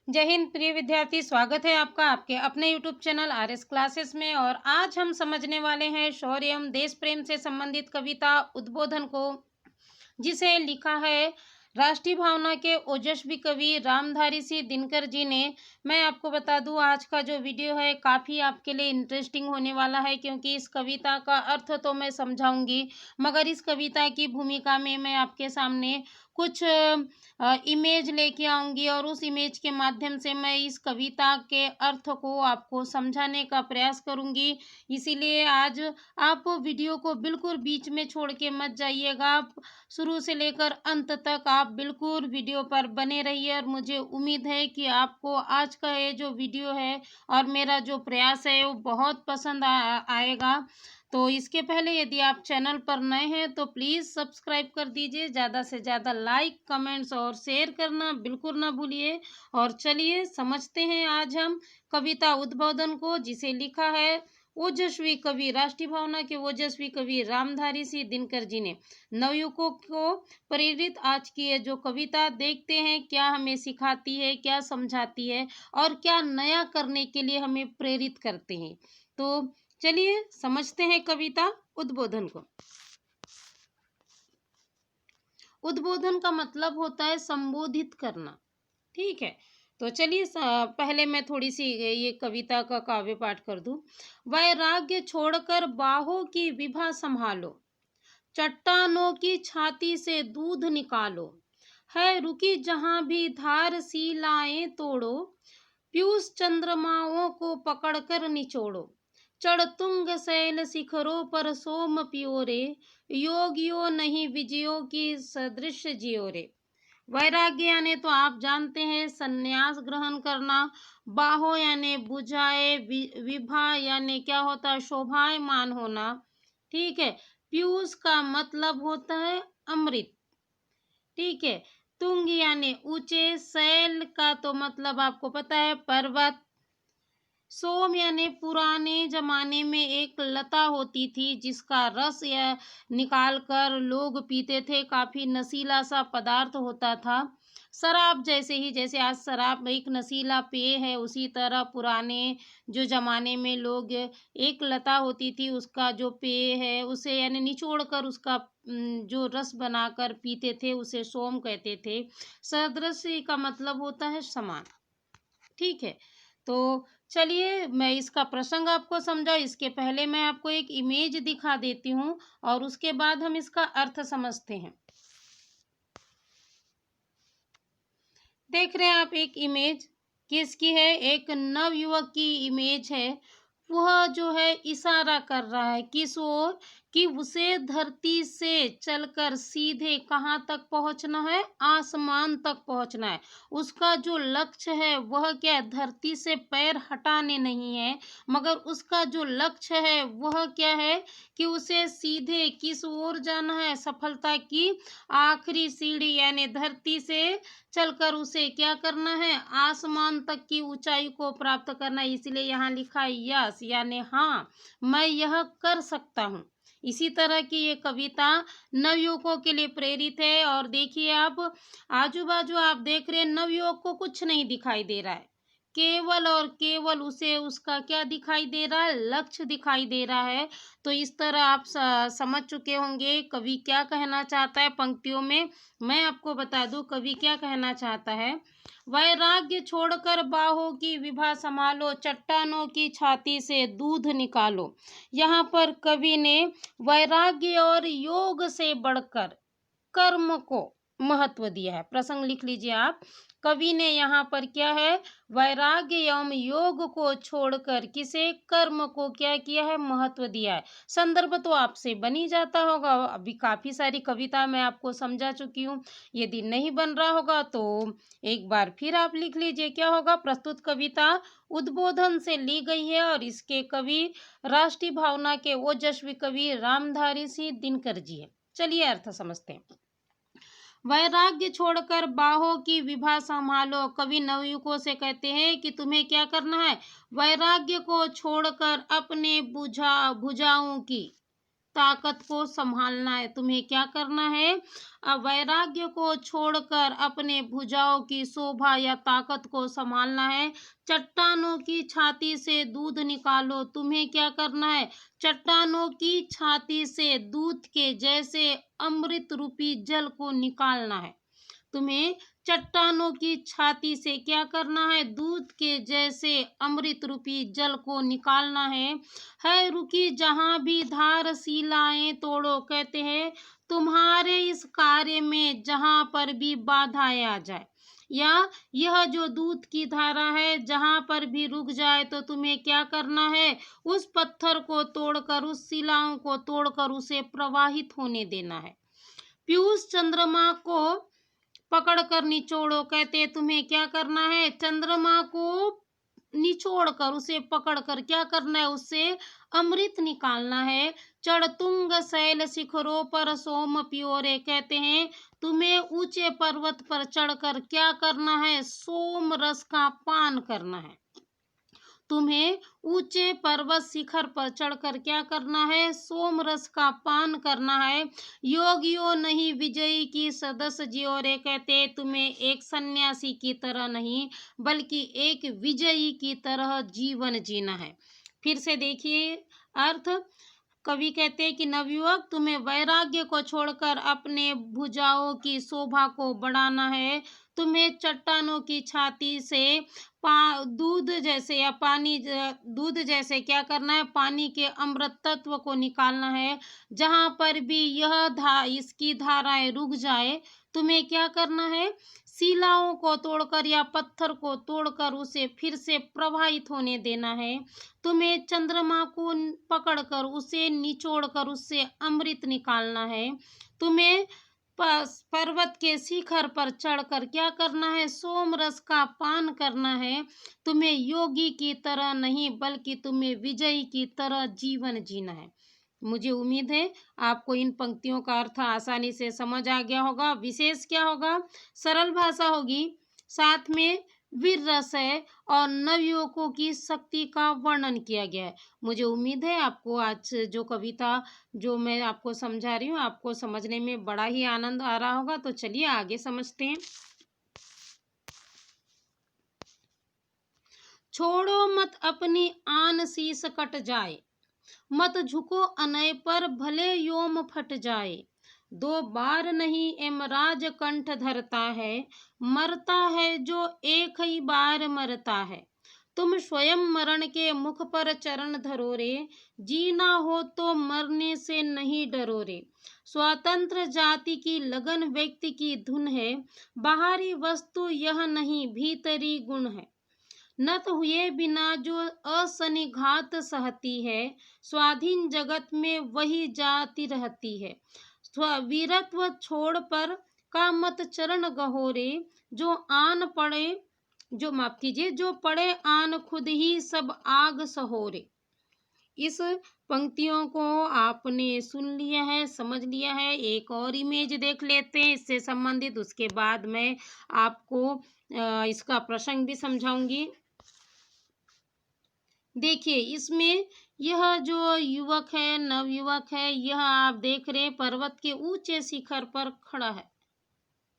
जय हिंद प्रिय विद्यार्थी, स्वागत है आपका आपके अपने YouTube चैनल आरएस क्लासेस में। और आज हम समझने वाले हैं शौर्य एवं देश प्रेम से संबंधित कविता उद्बोधन को, जिसे लिखा है राष्ट्रीय भावना के ओजस्वी कवि रामधारी सिंह दिनकर जी ने। मैं आपको बता दूं, आज का जो वीडियो है काफ़ी आपके लिए इंटरेस्टिंग होने वाला है, क्योंकि इस कविता का अर्थ तो मैं समझाऊंगी, मगर इस कविता की भूमिका में मैं आपके सामने कुछ इमेज लेके आऊंगी और उस इमेज के माध्यम से मैं इस कविता के अर्थ को आपको समझाने का प्रयास करूंगी। इसीलिए आज आप वीडियो को बिल्कुल बीच में छोड़ के मत जाइएगा। आप शुरू से लेकर अंत तक आप बिल्कुल वीडियो पर बने रहिए और मुझे उम्मीद है कि आपको आज का ये जो वीडियो है और मेरा जो प्रयास है वो बहुत पसंद आएगा। तो इसके पहले यदि आप चैनल पर नए हैं तो प्लीज़ सब्सक्राइब कर दीजिए, ज़्यादा से ज़्यादा लाइक कमेंट्स और शेयर करना बिल्कुल ना भूलिए। और चलिए समझते हैं आज हम कविता उद्बोधन को, जिसे लिखा है ओजस्वी कवि, राष्ट्रीय भावना के ओजस्वी कवि रामधारी सिंह दिनकर जी ने। नवयुवकों को प्रेरित आज की ये जो कविता, देखते हैं क्या हमें सिखाती है, क्या समझाती है और क्या नया करने के लिए हमें प्रेरित करते हैं। तो चलिए समझते हैं कविता उद्बोधन को। उद्बोधन का मतलब होता है संबोधित करना। ठीक है, तो चलिए पहले मैं थोड़ी सी ये कविता का काव्य पाठ कर दूं। वैराग्य छोड़कर बाहों की विभा संभालो, चट्टानों की छाती से दूध निकालो, है रुकी जहां भी धार शिलाएं तोड़ो, पीयूष चंद्रमाओं को पकड़कर निचोड़ो, चढ़ तुंग शैल शिखरों पर सोम पियो रे, योगियो नहीं विजयों की सदृश जियो रे। वैराग्य यानी तो आप जानते हैं संन्यास ग्रहण करना, बाहो यानी बुझाए, विभा यानी क्या होता है शोभायमान होना। ठीक है, पीयूष का मतलब होता है अमृत। ठीक है, तुंग यानी ऊंचे, शैल का तो मतलब आपको पता है पर्वत, सोम यानी पुराने जमाने में एक लता होती थी जिसका रस या निकाल कर लोग पीते थे, काफी नशीला सा पदार्थ होता था। शराब जैसे ही, जैसे आज शराब एक नशीला पेय है, उसी तरह पुराने जो जमाने में लोग एक लता होती थी उसका जो पेय है उसे यानी निचोड़ कर उसका जो रस बनाकर पीते थे उसे सोम कहते थे। सदृश का मतलब होता है समान। ठीक है, तो चलिए मैं इसका प्रसंग आपको समझा, इसके पहले मैं आपको एक इमेज दिखा देती हूँ और उसके बाद हम इसका अर्थ समझते हैं। देख रहे हैं आप एक इमेज, किसकी है? एक नवयुवक की इमेज है। वह जो है इशारा कर रहा है किस ओर, कि उसे धरती से चलकर सीधे कहाँ तक पहुंचना है? आसमान तक पहुंचना है। उसका जो लक्ष्य है वह क्या है? धरती से पैर हटाने नहीं है, मगर उसका जो लक्ष्य है वह क्या है? कि उसे सीधे किस ओर जाना है? सफलता की आखिरी सीढ़ी यानी धरती से चलकर उसे क्या करना है? आसमान तक की ऊंचाई को प्राप्त करना है। इसलिए यहाँ लिखा है यस यानी हाँ, मैं यह कर सकता हूँ। इसी तरह की ये कविता नवयुवकों के लिए प्रेरित है। और देखिए आप आजू बाजू आप देख रहे हैं, नवयुवक को कुछ नहीं दिखाई दे रहा है, केवल और केवल उसे उसका क्या दिखाई दे रहा है? लक्ष्य दिखाई दे रहा है। तो इस तरह आप समझ चुके होंगे कवि क्या कहना चाहता है पंक्तियों में। मैं आपको बता दूं कवि क्या कहना चाहता है। वैराग्य छोड़कर बाहों की विभा संभालो, चट्टानों की छाती से दूध निकालो। यहाँ पर कवि ने वैराग्य और योग से बढ़कर कर्म को महत्व दिया है। प्रसंग लिख लीजिए आप। कवि ने यहाँ पर क्या है? वैराग्य एवं योग को छोड़कर किसे? कर्म को क्या किया है? महत्व दिया है। संदर्भ तो आपसे बन ही जाता होगा, अभी काफी सारी कविता मैं आपको समझा चुकी हूँ। यदि नहीं बन रहा होगा तो एक बार फिर आप लिख लीजिए। क्या होगा? प्रस्तुत कविता उद्बोधन से ली गई है और इसके कवि राष्ट्रीय भावना के ओजस्वी कवि रामधारी सिंह दिनकर जी है। चलिए अर्थ समझते हैं। वैराग्य छोड़कर बाहों की विभा संभालो। कवि नवयुवकों से कहते हैं कि तुम्हें क्या करना है? वैराग्य को छोड़कर अपने भुजाओं की ताकत को संभालना है। तुम्हें क्या करना है? वैराग्य को छोड़कर अपने भुजाओं की शोभा या ताकत को संभालना है। चट्टानों की छाती से दूध निकालो। तुम्हें क्या करना है? चट्टानों की छाती से दूध के जैसे अमृत रूपी जल को निकालना है। तुम्हें चट्टानों की छाती से क्या करना है? दूध के जैसे अमृत रूपी जल को निकालना है रुकी जहां भी धार शिलाएं तोड़ो। कहते हैं तुम्हारे इस कार्य में जहां पर भी बाधाएं आ जाए या यह जो दूध की धारा है जहां पर भी रुक जाए तो तुम्हें क्या करना है? उस पत्थर को तोड़कर, उस शिलाओं को तोड़कर उसे प्रवाहित होने देना है। पीयूष चंद्रमा को पकड़ कर निचोड़ो। कहते हैं तुम्हें क्या करना है? चंद्रमा को निचोड़ कर, उसे पकड़ कर क्या करना है? उससे अमृत निकालना है। चढ़तुंग शैल शिखरों पर सोम पियोरे। कहते हैं तुम्हें ऊंचे पर्वत पर चढ़कर क्या करना है? सोम रस का पान करना है। तुम्हें ऊंचे पर्वत शिखर पर चढ़कर क्या करना है? सोम रस का पान करना है। योगियों नहीं विजयी की सदस्य जियो रे। कहते तुम्हें एक सन्यासी की तरह नहीं बल्कि एक विजयी की तरह जीवन जीना है। फिर से देखिए अर्थ। कवि कहते हैं कि नवयुवक तुम्हें वैराग्य को छोड़कर अपने भुजाओं की शोभा को बढ़ाना है। तुम्हें चट्टानों की छाती से दूध जैसे या पानी दूध जैसे क्या करना है? पानी के अमृत तत्व को निकालना है। जहां पर भी इसकी धाराएं रुक जाए तुम्हें क्या करना है? शिलाओं को तोड़कर या पत्थर को तोड़कर उसे फिर से प्रवाहित होने देना है। तुम्हें चंद्रमा को पकड़कर उसे निचोड़कर उससे अमृत निकालना है। तुम्हें पर्वत के शिखर पर चढ़कर क्या करना है? सोम रस का पान करना है। तुम्हें योगी की तरह नहीं बल्कि तुम्हें विजयी की तरह जीवन जीना है। मुझे उम्मीद है आपको इन पंक्तियों का अर्थ आसानी से समझ आ गया होगा। विशेष क्या होगा? सरल भाषा होगी, साथ में वीर रस है और नवयुवकों की शक्ति का वर्णन किया गया है। मुझे उम्मीद है आपको आज जो कविता जो मैं आपको समझा रही हूँ आपको समझने में बड़ा ही आनंद आ रहा होगा। तो चलिए आगे समझते हैं। छोड़ो मत अपनी आन शीस कट जाए, मत झुको अनय पर भले योम फट जाए। दो बार नहीं यमराज कंठ धरता है, मरता है जो एक ही बार मरता है। तुम स्वयं मरण के मुख पर चरण धरो रे, जीना हो तो मरने से नहीं डरो रे। स्वतंत्र जाति की लगन व्यक्ति की धुन है, बाहरी वस्तु यह नहीं भीतरी गुण है। नत हुए बिना जो असनिघात सहती है, स्वाधीन जगत में वही जाति रहती है। वीरत्व छोड़ पर का मत चरण गहोरे, जो आन पड़े जो माफ कीजिए जो पड़े आन खुद ही सब आग सहोरे। इस पंक्तियों को आपने सुन लिया है, समझ लिया है। एक और इमेज देख लेते हैं इससे संबंधित, उसके बाद मैं आपको इसका प्रसंग भी समझाऊंगी। देखिए इसमें यह जो युवक है, नवयुवक है, यह आप देख रहे हैं पर्वत के ऊंचे शिखर पर खड़ा है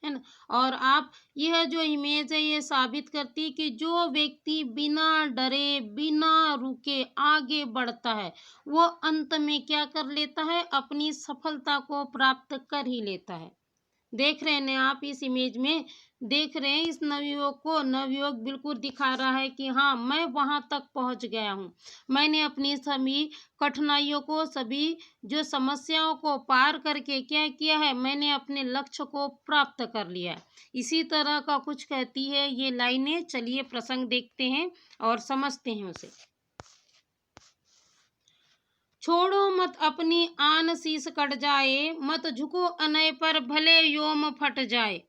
ना। और आप यह जो इमेज है ये साबित करती है कि जो व्यक्ति बिना डरे बिना रुके आगे बढ़ता है वो अंत में क्या कर लेता है? अपनी सफलता को प्राप्त कर ही लेता है। देख रहे हैं आप इस इमेज में, देख रहे हैं इस नवयुवक को। नवयुवक बिल्कुल दिखा रहा है कि हाँ मैं वहां तक पहुंच गया हूँ, मैंने अपनी सभी कठिनाइयों को, सभी जो समस्याओं को पार करके क्या किया है, मैंने अपने लक्ष्य को प्राप्त कर लिया है। इसी तरह का कुछ कहती है ये लाइनें। चलिए प्रसंग देखते हैं और समझते हैं उसे। छोड़ो मत अपनी आन शीस कट जाए, मत झुको अनय पर भले योम फट जाए।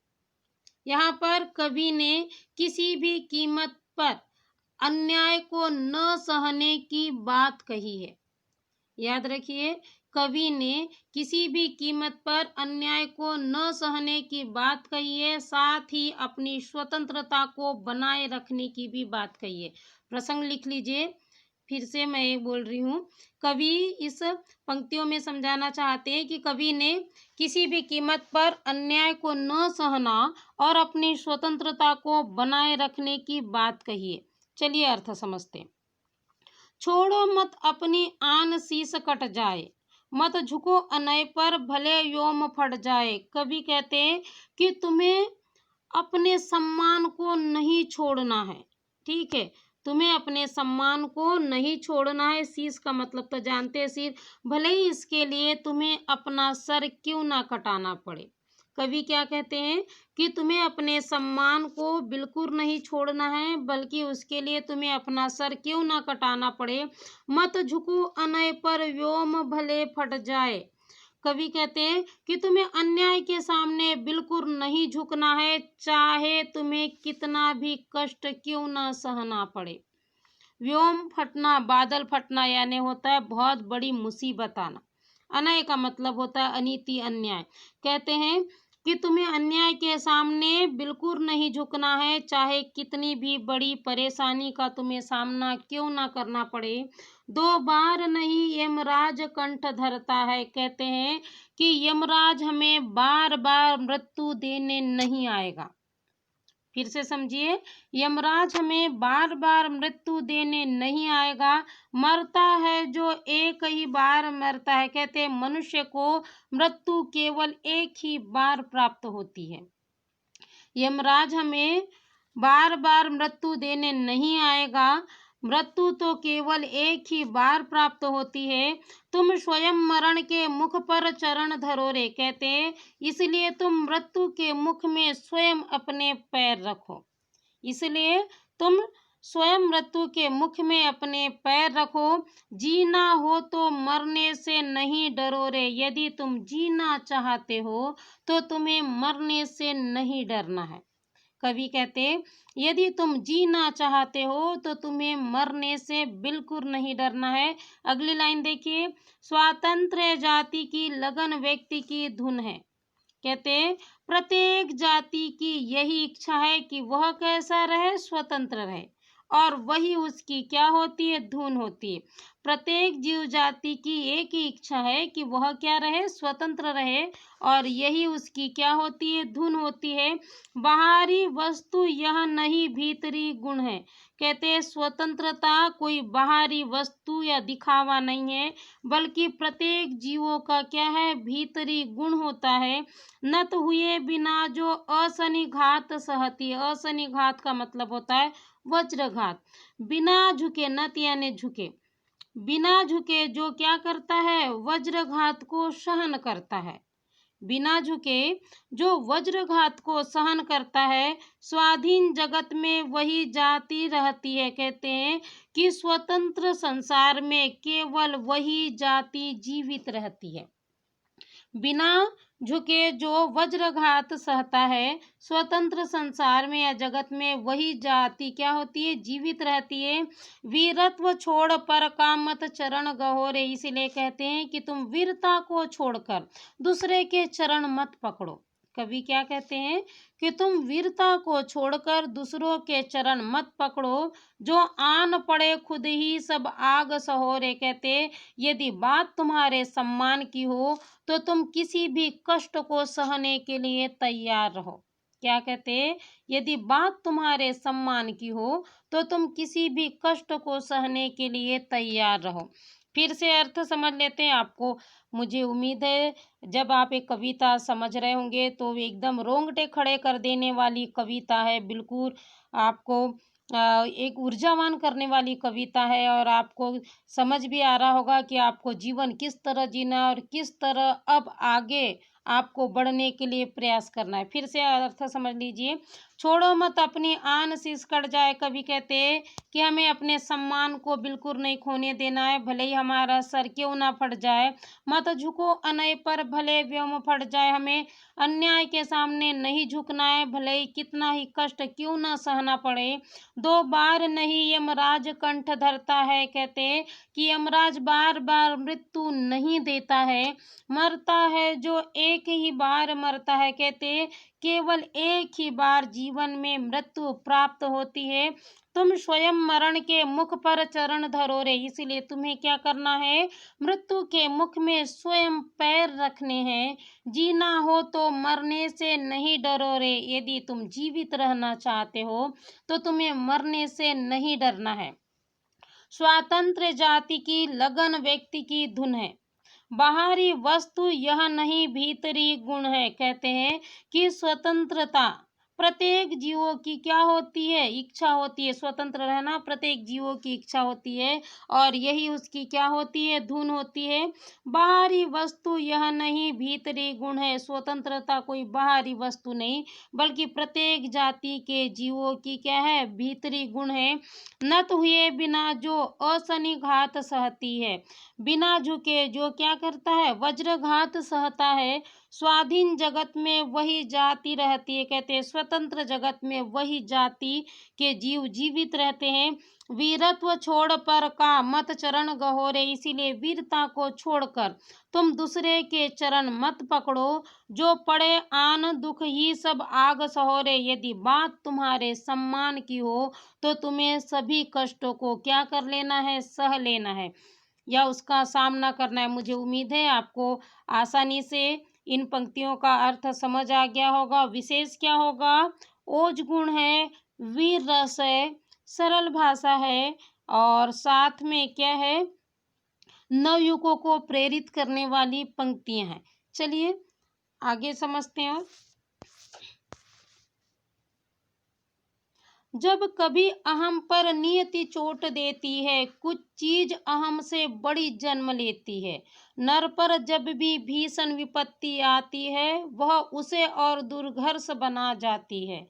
यहाँ पर कवि ने किसी भी कीमत पर अन्याय को न सहने की बात कही है। याद रखिए, कवि ने किसी भी कीमत पर अन्याय को न सहने की बात कही है, साथ ही अपनी स्वतंत्रता को बनाए रखने की भी बात कही है। प्रसंग लिख लीजिए। फिर से मैं ये बोल रही हूँ, कवि इस पंक्तियों में समझाना चाहते हैं कि कवि ने किसी भी कीमत पर अन्याय को न सहना और अपनी स्वतंत्रता को बनाए रखने की बात कही है। चलिए अर्थ समझते हैं। छोड़ो मत अपनी आन शीस कट जाए, मत झुको अनय पर भले व्योम फट जाए। कवि कहते हैं कि तुम्हें अपने सम्मान को नहीं छोड़ना है। ठीक है, तुम्हें अपने सम्मान को नहीं छोड़ना है। शीश का मतलब तो जानते हैं, सिर, भले ही इसके लिए तुम्हें अपना सर क्यों ना कटाना पड़े। कवि क्या कहते हैं कि तुम्हें अपने सम्मान को बिल्कुल नहीं छोड़ना है, बल्कि उसके लिए तुम्हें अपना सर क्यों ना कटाना पड़े। मत झुको अनय पर व्योम भले फट जाए। कवि कहते हैं कि तुम्हें अन्याय के सामने बिल्कुल नहीं झुकना है, चाहे तुम्हें कितना भी कष्ट क्यों ना सहना पड़े। व्योम फटना, बादल फटना यानी होता है बहुत बड़ी मुसीबत आना। अनय का मतलब होता है अनीति, अन्याय। कहते हैं कि तुम्हें अन्याय के सामने बिल्कुल नहीं झुकना है, चाहे कितनी भी बड़ी परेशानी का तुम्हें सामना क्यों ना करना पड़े। दो बार नहीं यमराज कंठ धरता है। कहते हैं कि यमराज हमें बार बार मृत्यु देने नहीं आएगा। फिर से समझिए, यमराज हमें बार बार मृत्यु देने नहीं आएगा। मरता है जो एक ही बार मरता है। कहते हैं मनुष्य को मृत्यु केवल एक ही बार प्राप्त होती है। यमराज हमें बार बार मृत्यु देने नहीं आएगा। मृत्यु तो केवल एक ही बार प्राप्त होती है। तुम स्वयं मरण के मुख पर चरण धरो रे। कहते हैं इसलिए तुम मृत्यु के मुख में स्वयं अपने पैर रखो। इसलिए तुम स्वयं मृत्यु के मुख में अपने पैर रखो। जीना हो तो मरने से नहीं डरो रे। यदि तुम जीना चाहते हो तो तुम्हें मरने से नहीं डरना है। कवि कहते यदि तुम जीना चाहते हो तो तुम्हें मरने से बिल्कुल नहीं डरना है। अगली लाइन देखिए, स्वातंत्र्य जाति की लगन व्यक्ति की धुन है। कहते प्रत्येक जाति की यही इच्छा है कि वह कैसा रहे, स्वतंत्र रहे, और वही उसकी क्या होती है, धुन होती है। प्रत्येक जीव जाति की एक ही इच्छा है कि वह क्या रहे, स्वतंत्र रहे, और यही उसकी क्या होती है, धुन होती है। बाहरी वस्तु यह नहीं भीतरी गुण है। कहते हैं स्वतंत्रता कोई बाहरी वस्तु या दिखावा नहीं है, बल्कि प्रत्येक जीवों का क्या है, भीतरी गुण होता है। नत हुए बिना जो असनिघात सहती। असनिघात का मतलब होता है वज्रघात। बिना झुके, नत यानी झुके, बिना झुके जो क्या करता है, वज्रघात को सहन करता है। बिना झुके जो वज्रघात को सहन करता है, स्वाधीन जगत में वही जाति रहती है। कहते हैं कि स्वतंत्र संसार में केवल वही जाति जीवित रहती है। बिना झुके जो वज्रघात सहता है, स्वतंत्र संसार में या जगत में वही जाति क्या होती है, जीवित रहती है। वीरत्व छोड़ पर का मत चरण गहोरे। इसलिए कहते हैं कि तुम वीरता को छोड़कर दूसरे के चरण मत पकड़ो। कवि क्या कहते हैं कि तुम वीरता को छोड़कर दूसरों के चरण मत पकड़ो। जो आन पड़े खुद ही सब आग सहोरे। कहते यदि बात तुम्हारे सम्मान की हो तो तुम किसी भी कष्ट को सहने के लिए तैयार रहो। क्या कहते हैं, यदि बात तुम्हारे सम्मान की हो तो तुम किसी भी कष्ट को सहने के लिए तैयार रहो। फिर से अर्थ समझ लेते हैं। आपको, मुझे उम्मीद है जब आप एक कविता समझ रहे होंगे तो एकदम रोंगटे खड़े कर देने वाली कविता है। बिल्कुल आपको एक ऊर्जावान करने वाली कविता है, और आपको समझ भी आ रहा होगा कि आपको जीवन किस तरह जीना और किस तरह अब आगे आपको बढ़ने के लिए प्रयास करना है। फिर से अर्थ समझ लीजिए, छोड़ो मत अपनी आन शीश कट जाए। कवि कहते हैं कि हमें अपने सम्मान को बिल्कुल नहीं खोने देना है, भले ही हमारा सर क्यों ना फट जाए। मत झुको अनय पर भले व्योम फट जाए। हमें अन्याय के सामने नहीं झुकना है, भले ही कितना ही कष्ट क्यों ना सहना पड़े। दो बार नहीं यमराज कंठ धरता है। कहते कि यमराज बार बार मृत्यु नहीं देता है, मरता है जो एक ही बार मरता है। कहते केवल एक ही बार जीवन में मृत्यु प्राप्त होती है। तुम स्वयं मरण के मुख पर चरण धरो रे, इसलिए तुम्हें क्या करना है, मृत्यु के मुख में स्वयं पैर रखने हैं। जीना हो तो मरने से नहीं डरो रे, यदि तुम जीवित रहना चाहते हो तो तुम्हें मरने से नहीं डरना है। स्वातंत्र्य जाति की लगन व्यक्ति की धुन है, बाहरी वस्तु यह नहीं भीतरी गुण है। कहते हैं कि स्वतंत्रता प्रत्येक जीवों की क्या होती है, इच्छा होती है। स्वतंत्र रहना प्रत्येक जीवों की इच्छा होती है और यही उसकी क्या होती है, धुन होती है। बाहरी वस्तु यह नहीं भीतरी गुण है। स्वतंत्रता कोई बाहरी वस्तु नहीं बल्कि प्रत्येक जाति के जीवों की क्या है, भीतरी गुण है। नत हुए बिना जो असनिघात सहती है, बिना झुके जो क्या करता है, वज्रघात सहता है। स्वाधीन जगत में वही जाति रहती है। कहते हैं स्वतंत्र जगत में वही जाति के जीव जीवित रहते हैं। वीरत्व छोड़ पर का मत चरण गहोरे, इसीलिए वीरता को छोड़कर तुम दूसरे के चरण मत पकड़ो। जो पड़े आन दुख ही सब आग सहोरे, यदि बात तुम्हारे सम्मान की हो तो तुम्हें सभी कष्टों को क्या कर लेना है, सह लेना है या उसका सामना करना है। मुझे उम्मीद है आपको आसानी से इन पंक्तियों का अर्थ समझ आ गया होगा। विशेष क्या होगा, ओज गुण है, वीर रस है, सरल भाषा है और साथ में क्या है, नवयुवकों को प्रेरित करने वाली पंक्तियां हैं। चलिए आगे समझते हैं। जब कभी अहम पर नियति चोट देती है, कुछ चीज अहम से बड़ी जन्म लेती है। नर पर जब भी भीषण विपत्ति आती है वह उसे और दुर्घर्ष बना जाती है।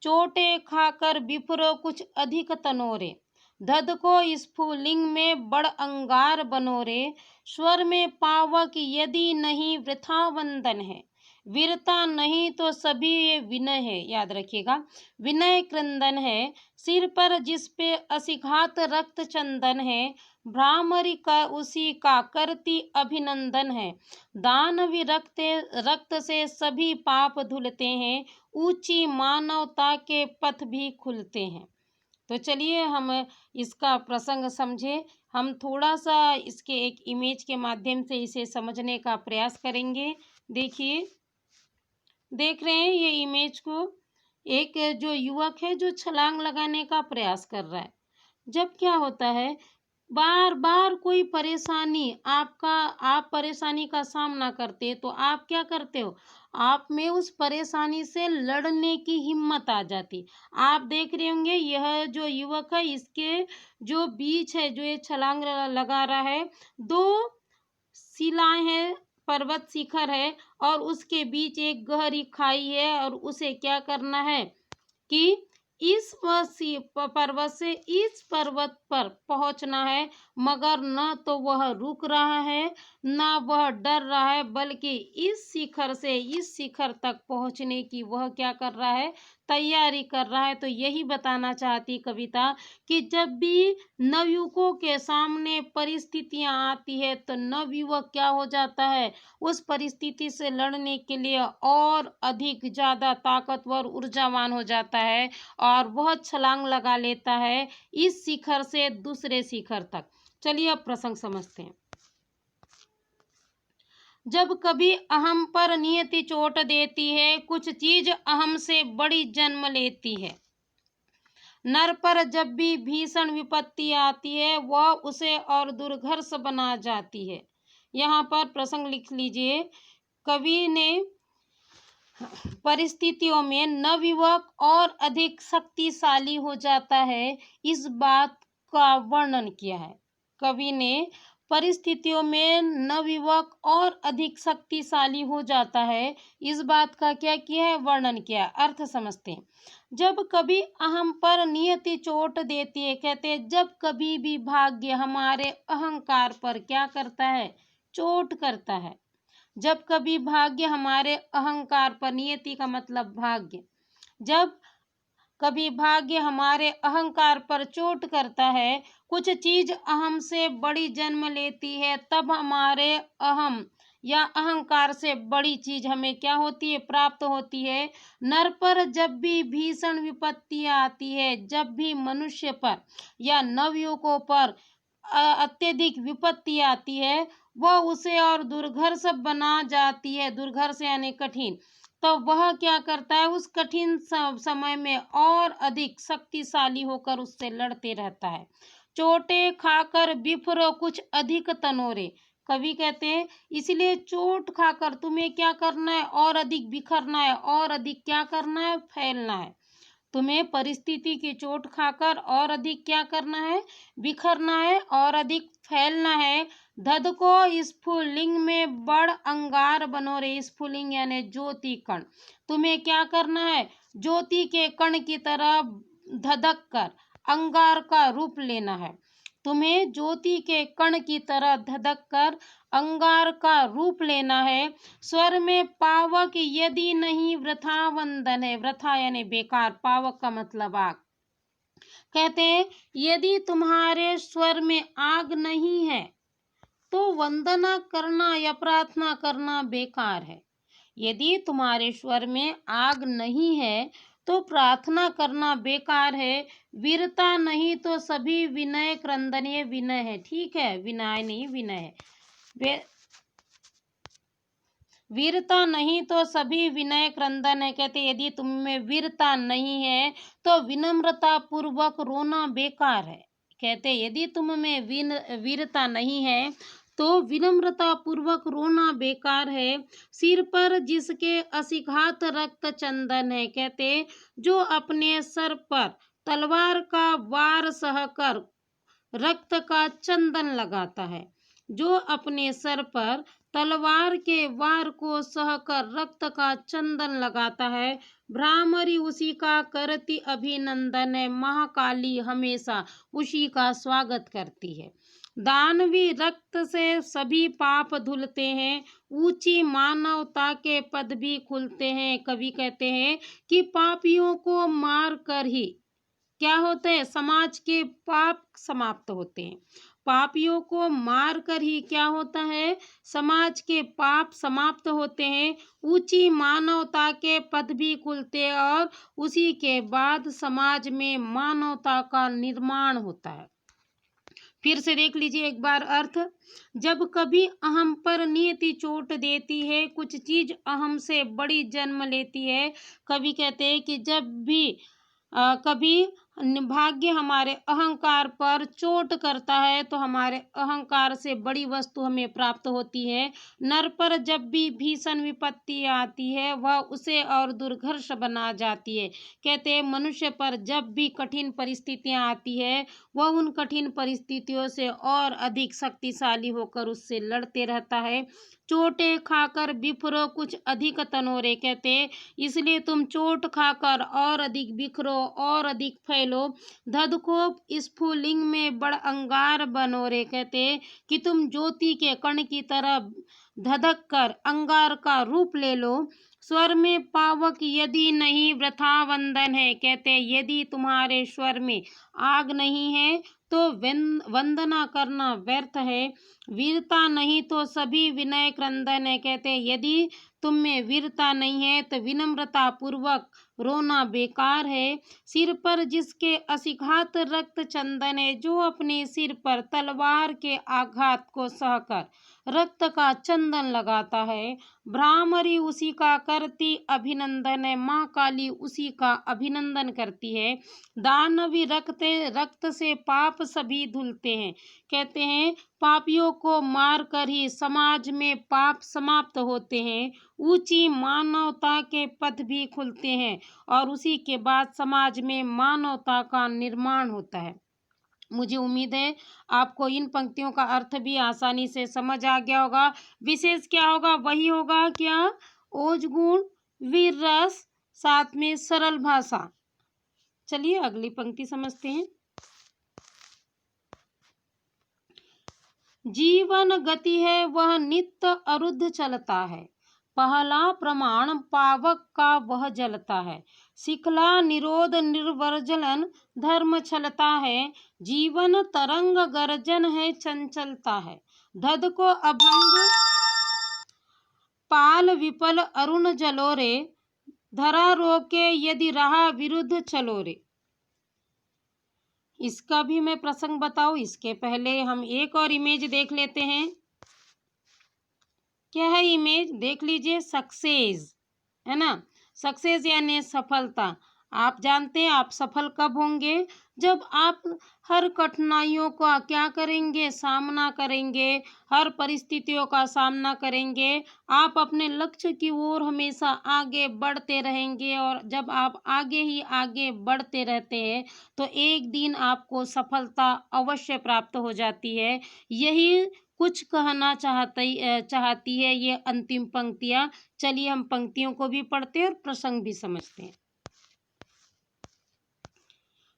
चोटें खाकर विप्रो कुछ अधिक तनोरे, धद को स्फुलिंग में बड़ अंगार बनोरे। स्वर में पावक यदि नहीं वृथा वंदन है, वीरता नहीं तो सभी ये विनय है। याद रखिएगा, विनय क्रंदन है। सिर पर जिस पे असिघात रक्त चंदन है, भ्रामरी का उसी का करती अभिनंदन है। दानवी रक्त से सभी पाप धुलते हैं, ऊंची मानवता के पथ भी खुलते हैं। तो चलिए हम इसका प्रसंग समझे। हम थोड़ा सा इसके एक इमेज के माध्यम से इसे समझने का प्रयास करेंगे। देखिए, देख रहे हैं ये इमेज को, एक जो युवक है जो छलांग लगाने का प्रयास कर रहा है। जब क्या होता है, बार बार कोई परेशानी आप परेशानी का सामना करते हैं तो आप क्या करते हो, आप में उस परेशानी से लड़ने की हिम्मत आ जाती। आप देख रहे होंगे यह जो युवक है इसके जो बीच है, जो ये छलांग लगा रहा है, दो शिलाएं हैं, पर्वत शिखर है और उसके बीच एक गहरी खाई है और उसे क्या करना है कि इस पर्वत से इस पर्वत पर पहुंचना है। मगर न तो वह रुक रहा है न वह डर रहा है, बल्कि इस शिखर से इस शिखर तक पहुंचने की वह क्या कर रहा है, तैयारी कर रहा है। तो यही बताना चाहती कविता कि जब भी नवयुवकों के सामने परिस्थितियां आती है तो नवयुवक क्या हो जाता है, उस परिस्थिति से लड़ने के लिए और अधिक ज्यादा ताकतवर ऊर्जावान हो जाता है और वह छलांग लगा लेता है इस शिखर से दूसरे शिखर तक। चलिए अब प्रसंग समझते हैं। जब कभी अहम पर नियति चोट देती है, कुछ चीज अहम से बड़ी जन्म लेती है। नर पर जब भी भीषण विपत्ति आती है वह उसे और दुर्घर्ष बना जाती है। यहाँ पर प्रसंग लिख लीजिए। कवि ने परिस्थितियों में नवयुवक और अधिक शक्तिशाली हो जाता है, इस बात का वर्णन किया है। कवि ने परिस्थितियों में नवयुवक और अधिक शक्तिशाली हो जाता है, इस बात का क्या किया है, वर्णन किया। अर्थ समझते हैं। जब कभी अहम पर नियति चोट देती है, कहते हैं जब कभी भी भाग्य हमारे अहंकार पर क्या करता है, चोट करता है। जब कभी भाग्य हमारे अहंकार पर, नियति का मतलब भाग्य, जब कभी भाग्य हमारे अहंकार पर चोट करता है, कुछ चीज अहम से बड़ी जन्म लेती है, तब हमारे अहम या अहंकार से बड़ी चीज हमें क्या होती है, प्राप्त होती है। नर पर जब भी भीषण विपत्तियां आती है, जब भी मनुष्य पर या नवयुवकों पर अत्यधिक विपत्ति आती है, वह उसे और दुर्घर्ष बना जाती है। दुर्घर्ष यानी कठिन। तो वह क्या करता है, उस कठिन समय में और अधिक शक्तिशाली होकर उससे लड़ते रहता है। चोटें खाकर बिफरो कुछ अधिक तनोरे, कवि कहते हैं इसलिए चोट खाकर तुम्हें क्या करना है, और अधिक बिखरना है, और अधिक क्या करना है, फैलना है। तुम्हें परिस्थिति की चोट खाकर और अधिक क्या करना है, बिखरना है और अधिक फैलना है। धद को स्फुलिंग में बड़ अंगार बनो रे, स्फुलिंग यानी ज्योति कण। तुम्हें क्या करना है, ज्योति के कण की तरह धधक कर अंगार का रूप लेना है। तुम्हें ज्योति के कण की तरह धधक कर अंगार का रूप लेना है। स्वर में पावक यदि नहीं वृथा वंदन है, वृथा यानी बेकार, पावक का मतलब आग। कहते हैं यदि तुम्हारे स्वर में आग नहीं है तो वंदना करना या प्रार्थना करना बेकार है। यदि तुम्हारे स्वर में आग नहीं है तो प्रार्थना करना बेकार है। वीरता नहीं तो सभी विनय क्रंदन, ये विनय है, ठीक है, विनय नहीं विनय है। वीरता नहीं तो सभी विनय क्रंदन है। कहते यदि तुम में वीरता नहीं है तो विनम्रता पूर्वक रोना बेकार है। कहते यदि तुम में वीरता नहीं है तो विनम्रता पूर्वक रोना बेकार है। सिर पर जिसके असिघात रक्त चंदन है, कहते जो अपने सर पर तलवार का वार सहकर रक्त का चंदन लगाता है, जो अपने सर पर तलवार के वार को सहकर रक्त का चंदन लगाता है, भ्रामरी उसी का करती अभिनंदन है। महाकाली हमेशा उसी का स्वागत करती है। दानवी रक्त से सभी पाप धुलते हैं, ऊंची मानवता के पद भी खुलते हैं। कवि कहते हैं कि पापियों को मार कर ही क्या होते हैं, समाज के पाप समाप्त होते हैं। पापियों को मार कर ही क्या होता है, समाज के पाप समाप्त होते हैं। ऊंची मानवता के पद भी खुलते हैं और उसी के बाद समाज में मानवता का निर्माण होता है। फिर से देख लीजिए एक बार अर्थ। जब कभी अहम पर नियति चोट देती है, कुछ चीज अहम से बड़ी जन्म लेती है। कवि कहते हैं कि जब भी कभी भाग्य हमारे अहंकार पर चोट करता है तो हमारे अहंकार से बड़ी वस्तु हमें प्राप्त होती है। नर पर जब भी भीषण विपत्ति आती है वह उसे और दुर्घर्ष बना जाती है। कहते हैं मनुष्य पर जब भी कठिन परिस्थितियां आती है वह उन कठिन परिस्थितियों से और अधिक शक्तिशाली होकर उससे लड़ते रहता है। चोटें खाकर बिफरो कुछ अधिक तनोरे, कहते इसलिए तुम चोट खाकर और अधिक बिखरो और अधिक फैलो। धद को स्फुलिंग में बड़ अंगार बनो रे, कहते कि तुम ज्योति के कण की तरह धधक कर अंगार का रूप ले लो। स्वर में पावक यदि नहीं वृथा वंदन है, कहते यदि तुम्हारे स्वर में आग नहीं है तो वंदना करना व्यर्थ है। वीरता नहीं तो सभी विनय क्रंदन है, कहते यदि तुम में वीरता नहीं है तो विनम्रता पूर्वक रोना बेकार है। सिर पर जिसके असिघात रक्त चंदन है, जो अपने सिर पर तलवार के आघात को सहकर रक्त का चंदन लगाता है, भ्रामरी उसी का करती अभिनंदन है, माँ काली उसी का अभिनंदन करती है। दानवी रक्त से पाप सभी धुलते हैं, कहते हैं पापियों को मार कर ही समाज में पाप समाप्त होते हैं। ऊंची मानवता के पथ भी खुलते हैं और उसी के बाद समाज में मानवता का निर्माण होता है। मुझे उम्मीद है आपको इन पंक्तियों का अर्थ भी आसानी से समझ आ गया होगा। विशेष क्या होगा, वही होगा क्या, ओज गुण, वीर रस, साथ में सरल भाषा। चलिए अगली पंक्ति समझते हैं। जीवन गति है वह नित्य अरुद्ध चलता है, पहला प्रमाण पावक का वह जलता है। शिखला निरोध निर्वर्जलन धर्म छलता है, जीवन तरंग गर्जन है चंचलता है। धद को अभंग पाल विपल अरुण जलो रे, धरा रोके यदि रहा विरुद्ध चलो रे। इसका भी मैं प्रसंग बताऊं, इसके पहले हम एक और इमेज देख लेते हैं। क्या है इमेज, देख लीजिए। सक्सेस है ना, सक्सेस यानी सफलता। आप जानते हैं आप सफल कब होंगे, जब आप हर कठिनाइयों का क्या करेंगे, सामना करेंगे, हर परिस्थितियों का सामना करेंगे। आप अपने लक्ष्य की ओर हमेशा आगे बढ़ते रहेंगे, और जब आप आगे ही आगे बढ़ते रहते हैं तो एक दिन आपको सफलता अवश्य प्राप्त हो जाती है। यही कुछ कहना चाहती है ये अंतिम पंक्तियां। चलिए हम पंक्तियों को भी पढ़ते हैं और प्रसंग भी समझते हैं।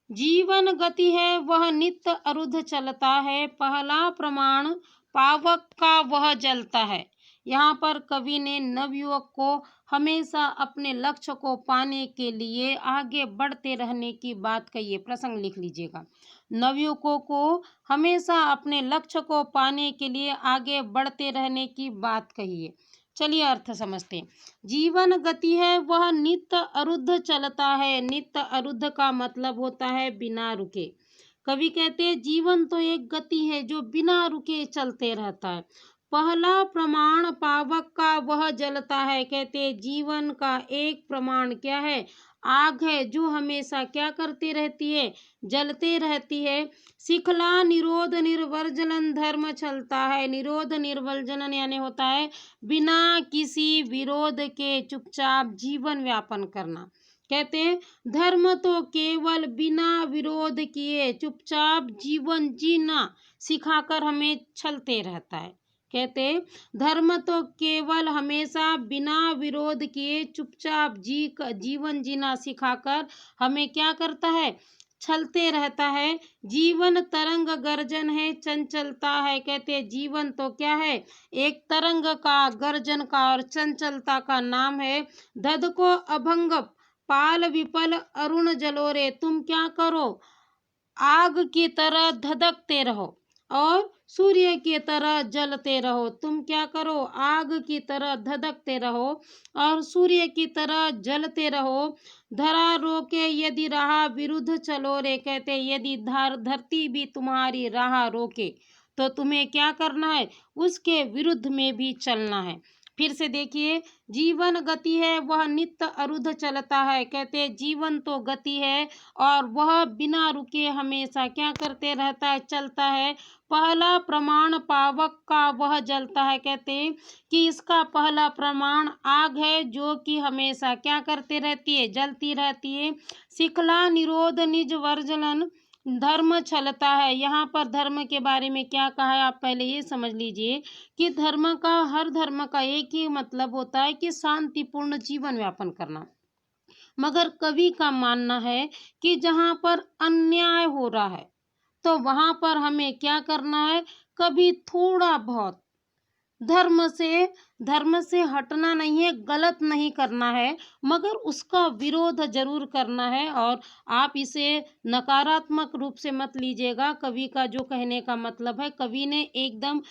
जीवन गति है वह नित्य अरुद्ध चलता है, पहला प्रमाण पावक का वह जलता है। यहाँ पर कवि ने नवयुवक को हमेशा अपने लक्ष्य को पाने के लिए आगे बढ़ते रहने की बात कही है। प्रसंग लिख लीजिएगा। नवयुवकों को हमेशा अपने लक्ष्य को पाने के लिए आगे बढ़ते रहने की बात कही है। चलिए अर्थ समझते हैं। जीवन गति है वह नित्य अरुद्ध चलता है। नित्य अरुद्ध का मतलब होता है बिना रुके। कवि कहते हैं जीवन तो एक गति है जो बिना रुके चलते रहता है। पहला प्रमाण पावक का वह जलता है। कहते हैं जीवन का एक प्रमाण क्या है, आग है जो हमेशा क्या करती रहती है, जलते रहती है। शिखला निरोध निर्वर्जन धर्म चलता है। निरोध निर्वर्जन यानी होता है बिना किसी विरोध के चुपचाप जीवन व्यापन करना। कहते हैं धर्म तो केवल बिना विरोध किए चुपचाप जीवन जीना सिखाकर हमें चलते रहता है। कहते धर्म तो केवल हमेशा बिना विरोध किए चुपचाप जीवन जीना सिखाकर हमें क्या करता है, चलते रहता है। जीवन तरंग गर्जन है, चंचलता है। कहते जीवन तो क्या है, एक तरंग का, गर्जन का और चंचलता का नाम है। धद को अभंग पाल विपल अरुण जलोरे, तुम क्या करो, आग की तरह धधकते रहो और सूर्य की तरह जलते रहो। तुम क्या करो, आग की तरह धधकते रहो और सूर्य की तरह जलते रहो। धरा रोके यदि राह विरुद्ध चलो रे। कहते यदि धरती भी तुम्हारी राह रोके तो तुम्हें क्या करना है, उसके विरुद्ध में भी चलना है। फिर से देखिए, जीवन गति है वह नित्य अरुद्ध चलता है। कहते जीवन तो गति है और वह बिना रुके हमेशा क्या करते रहता है, चलता है। पहला प्रमाण पावक का वह जलता है। कहते कि इसका पहला प्रमाण आग है जो कि हमेशा क्या करते रहती है, जलती रहती है। शिखला निरोध निज वर्जलन धर्म चलता है। यहाँ पर धर्म के बारे में क्या कहा है, आप पहले ये समझ लीजिए कि धर्म का, हर धर्म का एक ही मतलब होता है कि शांतिपूर्ण जीवन व्यापन करना। मगर कवि का मानना है कि जहाँ पर अन्याय हो रहा है तो वहां पर हमें क्या करना है, कभी थोड़ा बहुत धर्म से हटना नहीं है, गलत नहीं करना है, मगर उसका विरोध जरूर करना है। और आप इसे नकारात्मक रूप से मत लीजिएगा। कवि का जो कहने का मतलब है, कवि ने एकदम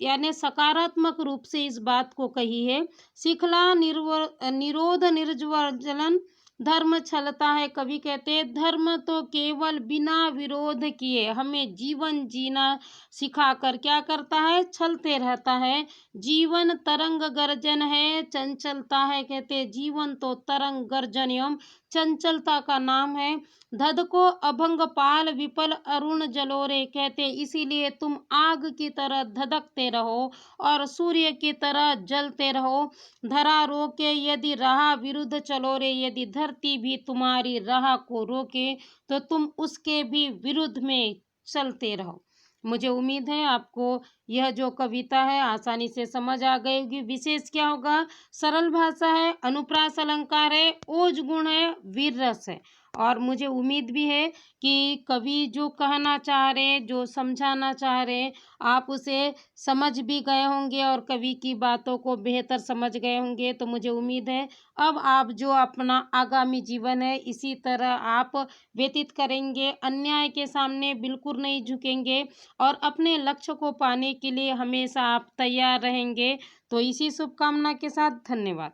यानी सकारात्मक रूप से इस बात को कही है। शिखला निरोध निर्ज्वलन धर्म चलता है। कवि कहते हैं धर्म तो केवल बिना विरोध किए हमें जीवन जीना सिखाकर क्या करता है, चलते रहता है। जीवन तरंग गर्जन है, चंचलता है। कहते जीवन तो तरंग गर्जन एवं चंचलता का नाम है। धद को अभंग पाल विपल अरुण जलोरे। कहते इसीलिए तुम आग की तरह धधकते रहो और सूर्य की तरह जलते रहो। धरा रोके यदि राह विरुद्ध चलो रे। यदि धरती भी तुम्हारी राह को रोके तो तुम उसके भी विरुद्ध में चलते रहो। मुझे उम्मीद है आपको यह जो कविता है आसानी से समझ आ गई होगी। विशेष क्या होगा, सरल भाषा है, अनुप्रास अलंकार है, ओज गुण है, वीर रस है और मुझे उम्मीद भी है कि कवि जो कहना चाह रहे हैं, जो समझाना चाह रहे हैं, आप उसे समझ भी गए होंगे और कवि की बातों को बेहतर समझ गए होंगे। तो मुझे उम्मीद है अब आप जो अपना आगामी जीवन है इसी तरह आप व्यतीत करेंगे, अन्याय के सामने बिल्कुल नहीं झुकेंगे और अपने लक्ष्य को पाने के लिए हमेशा आप तैयार रहेंगे। तो इसी शुभकामना के साथ धन्यवाद।